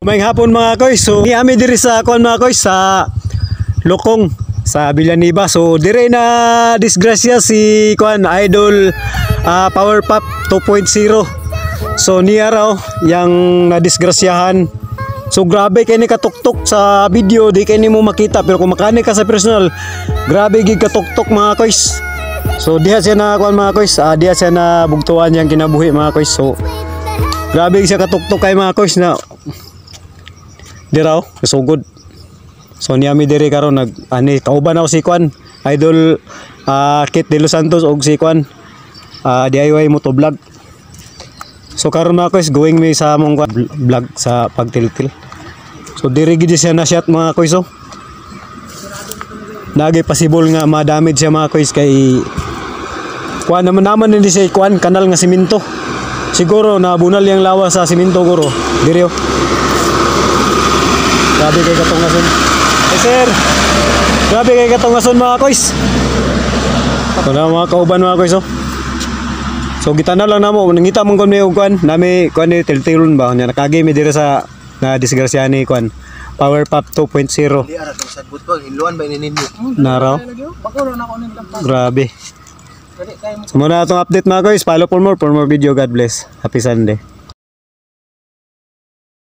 May hapon mga koy. So niami diri sa kon mga koy sa Lokong sa Villanueva. So dire na disgrasya si kon Idol Power Pop 2.0. So niya raw yang nadisgrasyahan. So grabe kay ni katuktok sa video, di kay nimo makita, pero kung makani ka sa personal, grabe gid katuktok mga koy. So diha siya na kon mga koy, diha siya na bugtuan yang kinabuhi mga koy. So grabe siya katuktok kay mga koy na di raw kasugod. So niyami diri karon nag ani kauban ako si Kwan Idol Kit de Los Santos og si Kwan DIY moto vlog. So karon mga koys going me sa among vlog sa pagtiltil. So diri gid siya na shot mga koys. So nagay possible nga ma-damage siya mga koys kay Kwan naman hindi siya Kwan kanal nga simento. Siguro nabunal yang lawas sa simento guro. Diri oh. Grabe kay katungason. Eh sir. Grabe kay katungason mga koys. Wala mga kauban mga koys. So kita na lang namo nangita mong kon may Kwan nami Kwan ni tiltilon ba nya nakagi mi dira sa na disgrasya ni Kwan Power Pop 2.0. Di ara tong sad butbag hinluan ba ninyo. Naraw. Grabe. So muna itong update mga koys. Follow for more video. God bless. Happy Sunday.